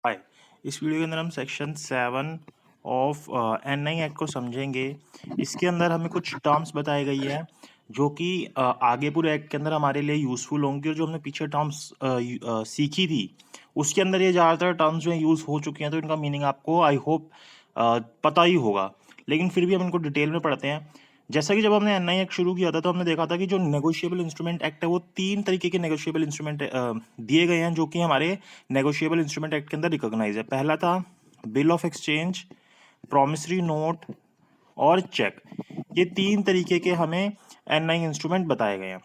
हाय। इस वीडियो के अंदर हम सेक्शन 7 ऑफ एनआई एक्ट को समझेंगे। इसके अंदर हमें कुछ टर्म्स बताई गई है जो कि आगे पूरे एक्ट के अंदर हमारे लिए यूज़फुल होंगी, और जो हमने पीछे टर्म्स सीखी थी उसके अंदर ये ज़्यादातर टर्म्स जो यूज़ हो चुकी हैं, तो इनका मीनिंग आपको आई होप पता ही होगा, लेकिन फिर भी हम इनको डिटेल में पढ़ते हैं। जैसा कि जब हमने एनआई एक्ट शुरू किया था तो हमने देखा था कि जो नेगोशिएबल इंस्ट्रूमेंट एक्ट है वो 3 तरीके के नेगोशिएबल इंस्ट्रूमेंट दिए गए हैं जो कि हमारे नेगोशिएबल इंस्ट्रूमेंट एक्ट के अंदर रिकॉग्नाइज है। पहला था bill of exchange, promissory note और चेक। ये 3 तरीके के हमें एनआई इंस्ट्रूमेंट बताए गए हैं।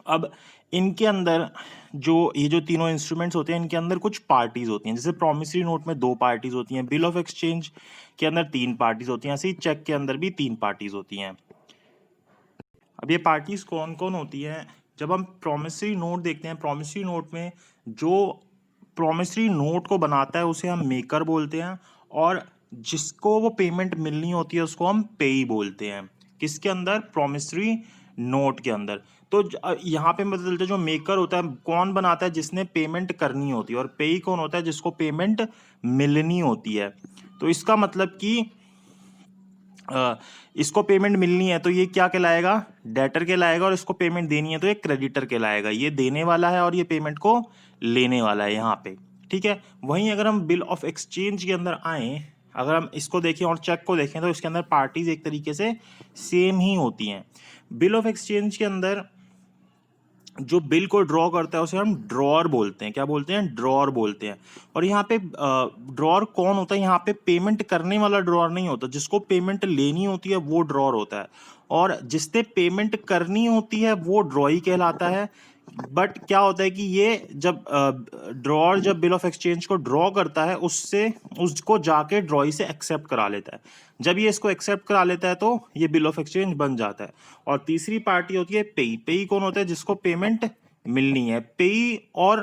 अब इनके अंदर जो तीनों इंस्ट्रूमेंट्स होते हैं, इनके अंदर कुछ पार्टीज होती हैं। जैसे प्रॉमिसरी नोट में 2 पार्टीज होती हैं, बिल ऑफ एक्सचेंज के अंदर 3 पार्टीज होती हैं, ऐसे ही चेक के अंदर भी 3 पार्टीज होती हैं। अब ये पार्टीज कौन कौन होती हैं? जब हम प्रॉमिसरी नोट देखते हैं, प्रॉमिसरी नोट में जो प्रॉमिसरी नोट को बनाता है उसे हम मेकर बोलते हैं, और जिसको वो पेमेंट मिलनी होती है उसको हम पेई बोलते हैं। किसके अंदर? प्रॉमिसरी नोट के अंदर। तो यहाँ पे पता चलता है जो मेकर होता है कौन बनाता है? जिसने पेमेंट करनी होती है, और पेई कौन होता है? जिसको पेमेंट मिलनी होती है। तो इसका मतलब कि इसको पेमेंट मिलनी है तो ये क्या कहलाएगा? डेटर कहलाएगा, और इसको पेमेंट देनी है तो ये क्रेडिटर कहलाएगा। ये देने वाला है और ये पेमेंट को लेने वाला है यहाँ पे, ठीक है। वहीं अगर हम बिल ऑफ एक्सचेंज के अंदर आए, अगर हम इसको देखें और चेक को देखें, तो इसके अंदर पार्टीज एक तरीके से सेम ही होती हैं। बिल ऑफ एक्सचेंज के अंदर जो बिल को ड्रॉ करता है उसे हम ड्रॉअर बोलते हैं। क्या बोलते हैं? ड्रॉअर बोलते हैं। और यहाँ पे ड्रॉअर कौन होता है? यहाँ पे पेमेंट करने वाला ड्रॉअर नहीं होता, जिसको पेमेंट लेनी होती है वो ड्रॉअर होता है, और जिसने पेमेंट करनी होती है वो ड्रॉई कहलाता है। बट क्या होता है कि ये जब ड्रॉअर जब बिल ऑफ एक्सचेंज को ड्रॉ करता है उससे उसको जाके ड्रॉई से एक्सेप्ट करा लेता है। जब ये इसको एक्सेप्ट करा लेता है तो ये बिल ऑफ एक्सचेंज बन जाता है। और तीसरी पार्टी होती है पेई। पेई कौन होता है? जिसको पेमेंट मिलनी है। पेई और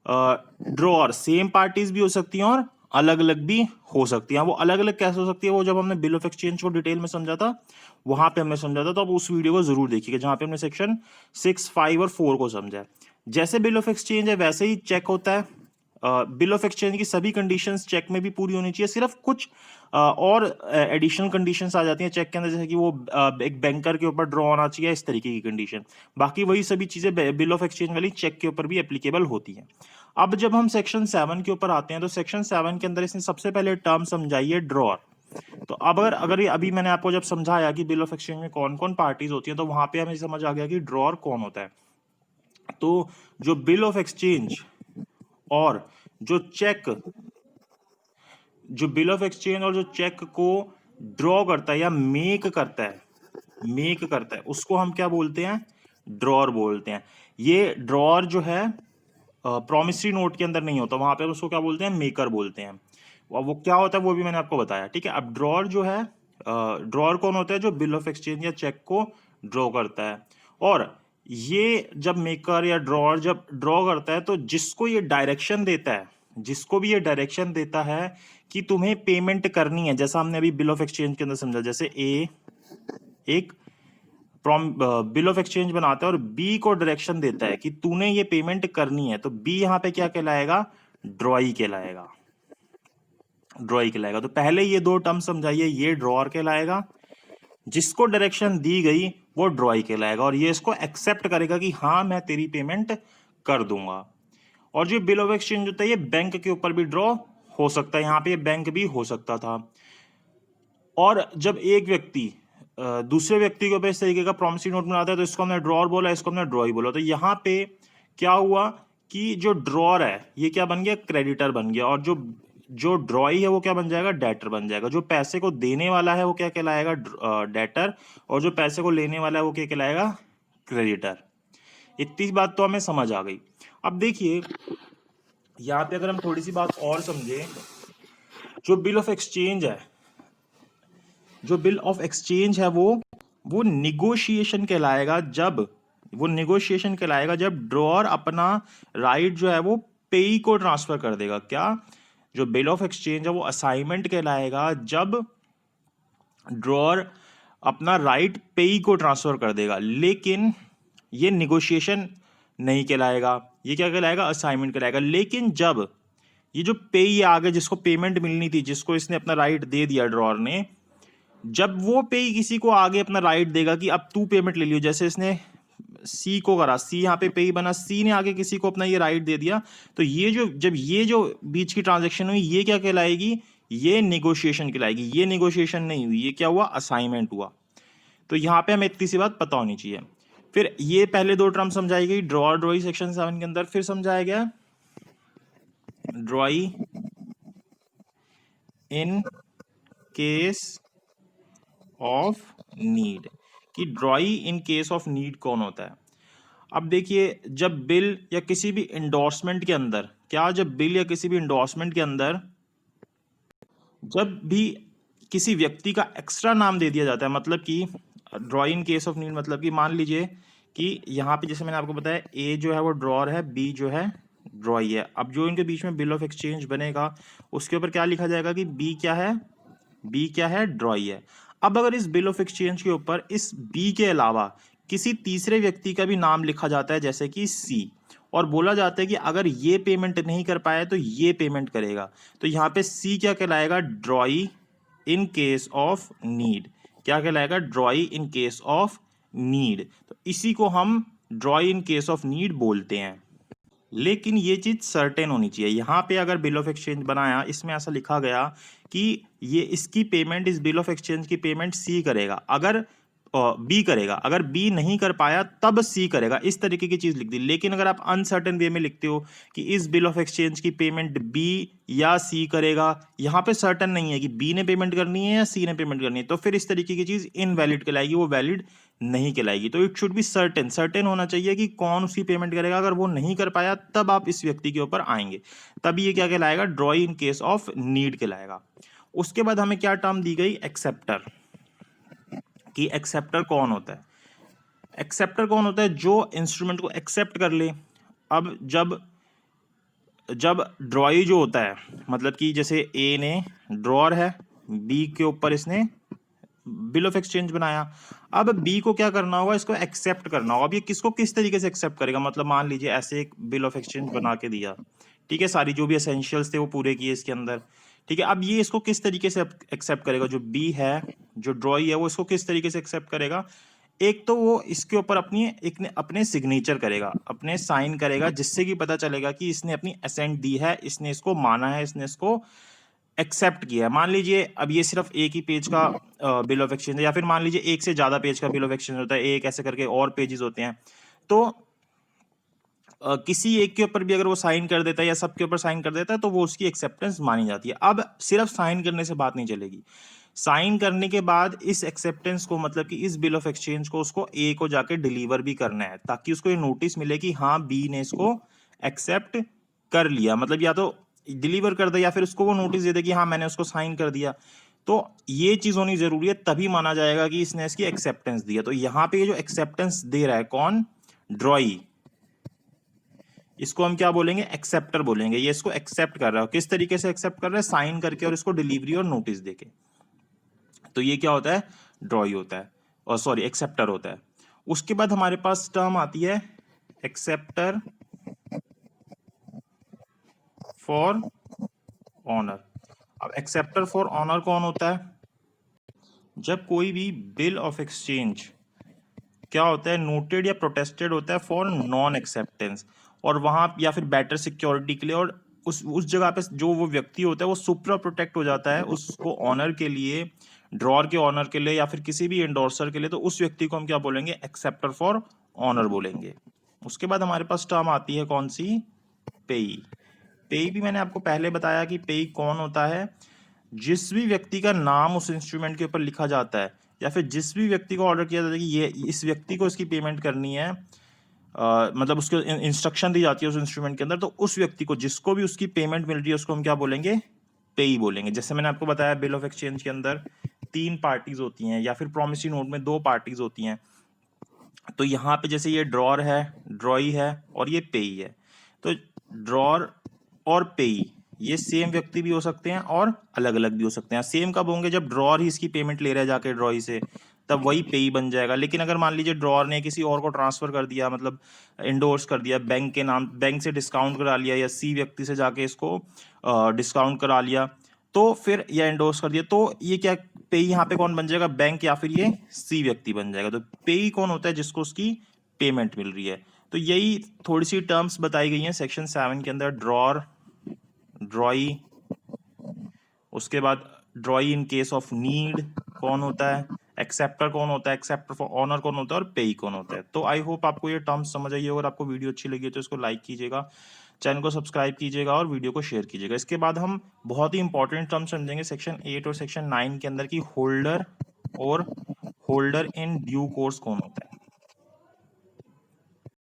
ड्रॉअर सेम पार्टीज भी हो सकती हैं और अलग अलग भी हो सकती हैं। वो अलग अलग कैसे हो सकती है? वो जब हमने बिल ऑफ एक्सचेंज को डिटेल में समझा था वहां पे हमने समझा था, तो आप उस वीडियो को जरूर देखिएगा जहां पे हमने सेक्शन 6, 5 और 4 को समझा है। जैसे बिल ऑफ एक्सचेंज है वैसे ही चेक होता है। बिल ऑफ एक्सचेंज की सभी कंडीशंस चेक में भी पूरी होनी चाहिए, सिर्फ कुछ और एडिशनल कंडीशंस आ जाती हैं चेक के अंदर, जैसे कि वो एक बैंकर के ऊपर ड्रॉ होना चाहिए, इस तरीके की कंडीशन। बाकी वही सभी चीजें बिल ऑफ एक्सचेंज वाली चेक के ऊपर भी एप्लीकेबल होती हैं। अब जब हम सेक्शन 7 के ऊपर आते हैं, तो सेक्शन 7 के अंदर इसने सबसे पहले टर्म समझाई है ड्रॉअर। तो अब अगर ये अभी मैंने आपको जब समझाया कि बिल ऑफ एक्सचेंज में कौन कौन पार्टीज होती हैं, तो वहां पे हमें समझ आ गया कि ड्रॉअर कौन होता है। तो जो बिल ऑफ एक्सचेंज और जो चेक जो बिल ऑफ एक्सचेंज और जो चेक को ड्रॉ करता है या मेक करता है उसको हम क्या बोलते हैं? ड्रॉअर बोलते हैं। ये ड्रॉअर जो है प्रॉमिसरी नोट के अंदर नहीं होता, वहां पे उसको क्या बोलते हैं? मेकर बोलते हैं। वो क्या होता है वो भी मैंने आपको बताया, ठीक है। अब ड्रॉअर जो है, ड्रॉअर कौन होता है? जो बिल ऑफ एक्सचेंज या चेक को ड्रॉ करता है। और ये जब मेकर या ड्रॉअर जब ड्रॉ करता है तो जिसको ये डायरेक्शन देता है, जिसको भी ये डायरेक्शन देता है कि तुम्हें पेमेंट करनी है, जैसा हमने अभी बिल ऑफ एक्सचेंज के अंदर समझा, जैसे ए एक बिल ऑफ एक्सचेंज बनाता है और बी को डायरेक्शन देता है कि तूने ये पेमेंट करनी है, तो बी यहां पे क्या कहलाएगा? ड्रॉई कहलाएगा। ड्रॉई कहलाएगा। तो पहले ये 2 टर्म समझाइए, ये ड्रॉअर कहलाएगा, जिसको डायरेक्शन दी गई वो ड्रॉई कहलाएगा, और ये इसको एक्सेप्ट करेगा कि हाँ मैं तेरी पेमेंट कर दूंगा। और जो बिल ऑफ एक्सचेंज होता है ये बैंक के ऊपर भी ड्रॉ हो सकता है, यहाँ पे बैंक भी हो सकता था। और जब एक व्यक्ति दूसरे व्यक्ति के ऊपर इस तरीके का प्रॉमिसरी नोट बनाता है तो इसको हमने ड्रॉअर बोला, इसको हमने ड्रॉई बोला। तो यहाँ पे क्या हुआ कि जो ड्रॉअर है ये क्या बन गया? क्रेडिटर बन गया, और जो जो ड्रॉई है वो क्या बन जाएगा? डेटर बन जाएगा। जो पैसे को देने वाला है वो क्या कहलाएगा? डेटर, और जो पैसे को लेने वाला है वो क्या कहलाएगा? क्रेडिटर। इतनी बात तो हमें समझ आ गई। अब देखिए यहाँ पे अगर हम थोड़ी सी बात और समझे, जो बिल ऑफ एक्सचेंज है, जो बिल ऑफ एक्सचेंज है वो निगोशिएशन कहलाएगा जब ड्रॉअर अपना राइट जो है वो पेई को ट्रांसफर कर देगा। क्या? जो बिल ऑफ एक्सचेंज है वो असाइनमेंट कहलाएगा जब ड्रॉअर अपना राइट पेई को ट्रांसफर कर देगा, लेकिन ये निगोशिएशन नहीं कहलाएगा। ये क्या कहलाएगा? असाइनमेंट कहलाएगा। लेकिन जब ये जो पेई आगे जिसको पेमेंट मिलनी थी, जिसको इसने अपना राइट दे दिया ड्रॉर ने, जब वो पेई किसी को आगे अपना राइट देगा कि अब तू पेमेंट ले लियो, जैसे इसने सी को करा, सी यहाँ पे पेई बना, सी ने आगे किसी को अपना ये राइट दे दिया, तो ये जो जब ये जो बीच की ट्रांजेक्शन हुई ये क्या कहलाएगी, ये नेगोशिएशन कहलाएगी। ये नेगोशिएशन नहीं हुई, ये क्या हुआ, असाइनमेंट हुआ। तो यहाँ पे हमें इतनी सी बात पता होनी चाहिए। फिर ये पहले दो टर्म समझाई गई ड्रॉ ड्रॉई सेक्शन 7 के अंदर। फिर समझाया गया drawee in case of need, कि drawee in case of need कौन होता है। अब देखिए, जब बिल या किसी भी इंडोर्समेंट के अंदर, क्या जब बिल या किसी भी इंडोर्समेंट के अंदर जब भी किसी व्यक्ति का एक्स्ट्रा नाम दे दिया जाता है, मतलब कि draw in case of need, मतलब कि मान लीजिए कि यहाँ पे जैसे मैंने आपको बताया ए जो है वो ड्रॉर है, बी जो है ड्रॉई है। अब जो इनके बीच में बिल ऑफ एक्सचेंज बनेगा उसके ऊपर क्या लिखा जाएगा कि बी क्या है, बी क्या है, ड्रॉई है। अब अगर इस बिल ऑफ एक्सचेंज के ऊपर इस बी के अलावा किसी तीसरे व्यक्ति का भी नाम लिखा जाता है, जैसे कि सी, और बोला जाता है कि अगर ये पेमेंट नहीं कर पाया तो ये पेमेंट करेगा, तो यहाँ पे सी क्या कहलाएगा, ड्रॉई इन केस ऑफ नीड। क्या कहलाएगा, ड्रॉई इन केस ऑफ नीड। तो इसी को हम ड्रॉई इन केस ऑफ नीड बोलते हैं। लेकिन ये चीज सर्टेन होनी चाहिए। यहाँ पे अगर बिल ऑफ एक्सचेंज बनाया, इसमें ऐसा लिखा गया कि ये इसकी पेमेंट, इस बिल ऑफ एक्सचेंज की पेमेंट सी करेगा, अगर बी करेगा, अगर बी नहीं कर पाया तब सी करेगा, इस तरीके की चीज लिख दी। लेकिन अगर आप अनसर्टेन वे में लिखते हो कि इस बिल ऑफ एक्सचेंज की पेमेंट बी या सी करेगा, यहाँ पे सर्टेन नहीं है कि बी ने पेमेंट करनी है या सी ने पेमेंट करनी है, तो फिर इस तरीके की चीज इनवैलिड कहलाएगी, वो वैलिड नहीं कहलाएगी। तो it should be certain, certain होना चाहिए कि कौन उसकी पेमेंट करेगा। अगर वो नहीं कर पाया तब आप इस व्यक्ति के ऊपर आएंगे, तब ये क्या कहलाएगा, ड्रॉई इन केस ऑफ नीड कहलाएगा। उसके बाद हमें क्या टर्म दी गई, एक्सेप्टर, कि एक्सेप्टर कौन होता है। एक्सेप्टर कौन होता है, जो इंस्ट्रूमेंट को एक्सेप्ट कर ले। अब जब ड्रॉई जो होता है, मतलब कि जैसे ए ने ड्रॉर है, बी के ऊपर इसने बिल ऑफ एक्सचेंज बनाया, अब बी को क्या करना होगा, इसको एक्सेप्ट करना होगा। अब ये किसको किस तरीके से एक्सेप्ट करेगा, मतलब मान लीजिए ऐसे एक बिल ऑफ एक्सचेंज बना के दिया, ठीक है, सारी जो भी एसेंशियल्स थे वो पूरे किए इसके अंदर, ठीक है। अब ये इसको किस तरीके से एक्सेप्ट करेगा, जो बी है, जो ड्रॉई है, वो इसको किस तरीके से एक्सेप्ट करेगा। एक तो वो इसके ऊपर अपने सिग्नेचर करेगा, अपने साइन करेगा, जिससे कि पता चलेगा कि इसने अपनी असेंट दी है, इसने इसको माना है, इसने इसको एक्सेप्ट किया है। मान लीजिए अब ये सिर्फ एक ही पेज का बिल ऑफ एक्सचेंज है, या फिर मान लीजिए एक से ज्यादा पेज का बिल ऑफ एक्सचेंज होता है, एक ऐसे करके और पेजेस होते हैं, तो किसी एक के ऊपर भी अगर वो साइन कर देता है या सबके ऊपर साइन कर देता है तो वो उसकी एक्सेप्टेंस मानी जाती है। अब सिर्फ साइन करने से बात नहीं चलेगी, साइन करने के बाद इस एक्सेप्टेंस को, मतलब कि इस बिल ऑफ एक्सचेंज को, उसको ए को जाके डिलीवर भी करना है, ताकि उसको ये नोटिस मिले कि हाँ बी ने इसको एक्सेप्ट कर लिया, मतलब या तो डिलीवर कर दे या फिर उसको वो नोटिस दे दे कि हाँ मैंने उसको साइन कर दिया। तो ये चीज होनी जरूरी है, तभी माना जाएगा कि इसने इसकी एक्सेप्टेंस दी है। तो यहाँ पे ये जो एक्सेप्टेंस दे रहा है कौन, ड्रॉई, इसको हम क्या बोलेंगे, एक्सेप्टर बोलेंगे। ये इसको एक्सेप्ट कर रहा है, किस तरीके से एक्सेप्ट कर रहा है, साइन करके और इसको डिलीवरी और नोटिस देके। तो ये क्या होता है, ड्रॉई होता है, और सॉरी एक्सेप्टर होता है। उसके बाद हमारे पास टर्म आती है एक्सेप्टर फॉर ऑनर। अब एक्सेप्टर फॉर ऑनर कौन होता है, जब कोई भी बिल ऑफ एक्सचेंज क्या होता है, नोटेड या प्रोटेस्टेड होता है फॉर नॉन एक्सेप्टेंस, और वहां या फिर बेटर सिक्योरिटी के लिए, और उस जगह पे जो वो व्यक्ति होता है वो सुप्रा प्रोटेक्ट हो जाता है उसको ऑनर के लिए, ड्रॉर के ऑनर के लिए, या फिर किसी भी एंडोर्सर के लिए, तो उस व्यक्ति को हम क्या बोलेंगे, एक्सेप्टर फॉर ऑनर बोलेंगे। उसके बाद हमारे पास टर्म आती है कौन सी, पेई। पेई भी मैंने आपको पहले बताया कि पेई कौन होता है, जिस भी व्यक्ति का नाम उस इंस्ट्रूमेंट के ऊपर लिखा जाता है, या फिर जिस भी व्यक्ति को ऑर्डर किया जाता है कि ये इस व्यक्ति को इसकी पेमेंट करनी है, मतलब उसको इंस्ट्रक्शन दी जाती है उस इंस्ट्रूमेंट के अंदर, तो उस व्यक्ति को, जिसको भी उसकी पेमेंट मिल रही है, उसको हम क्या बोलेंगे, पेई बोलेंगे। जैसे मैंने आपको बताया बिल ऑफ एक्सचेंज के अंदर 3 पार्टीज होती हैं, या फिर प्रोमिसरी नोट में 2 पार्टीज होती हैं। तो यहाँ पे जैसे ये ड्रॉर है, ड्रॉई है, और ये पेई है, तो ड्रॉर और पेई ये सेम व्यक्ति भी हो सकते हैं और अलग अलग भी हो सकते हैं। सेम कब होंगे, जब ड्रॉर ही इसकी पेमेंट ले रहा है जाके ड्रॉई से, तब वही पेई बन जाएगा। लेकिन अगर मान लीजिए ड्रॉअर ने किसी और को ट्रांसफर कर दिया, मतलब इंडोर्स कर दिया, बैंक के नाम, बैंक से डिस्काउंट करा लिया, या सी व्यक्ति से जाके इसको डिस्काउंट करा लिया, तो फिर या इंडोर्स कर दिया, तो ये क्या पेई यहाँ पे कौन बन जाएगा, बैंक या फिर ये सी व्यक्ति बन जाएगा। तो पेई कौन होता है, जिसको उसकी पेमेंट मिल रही है। तो यही थोड़ी सी टर्म्स बताई गई हैं सेक्शन 7 के अंदर। ड्रॉअर, ड्रॉई, उसके बाद ड्रॉई इन केस ऑफ नीड कौन होता है, एक्सेप्टर कौन होता है, एक्सेप्टर फॉर ऑनर कौन होता है, और पेई कौन होता है। तो आई होप आपको ये टर्म्स समझ आई है। अगर आपको वीडियो अच्छी लगी है तो इसको लाइक कीजिएगा, चैनल को सब्सक्राइब कीजिएगा और वीडियो को शेयर कीजिएगा। इसके बाद हम बहुत ही इंपॉर्टेंट टर्म समझेंगे सेक्शन 8 और सेक्शन 9 के अंदर की होल्डर और होल्डर इन ड्यू कोर्स कौन होता है।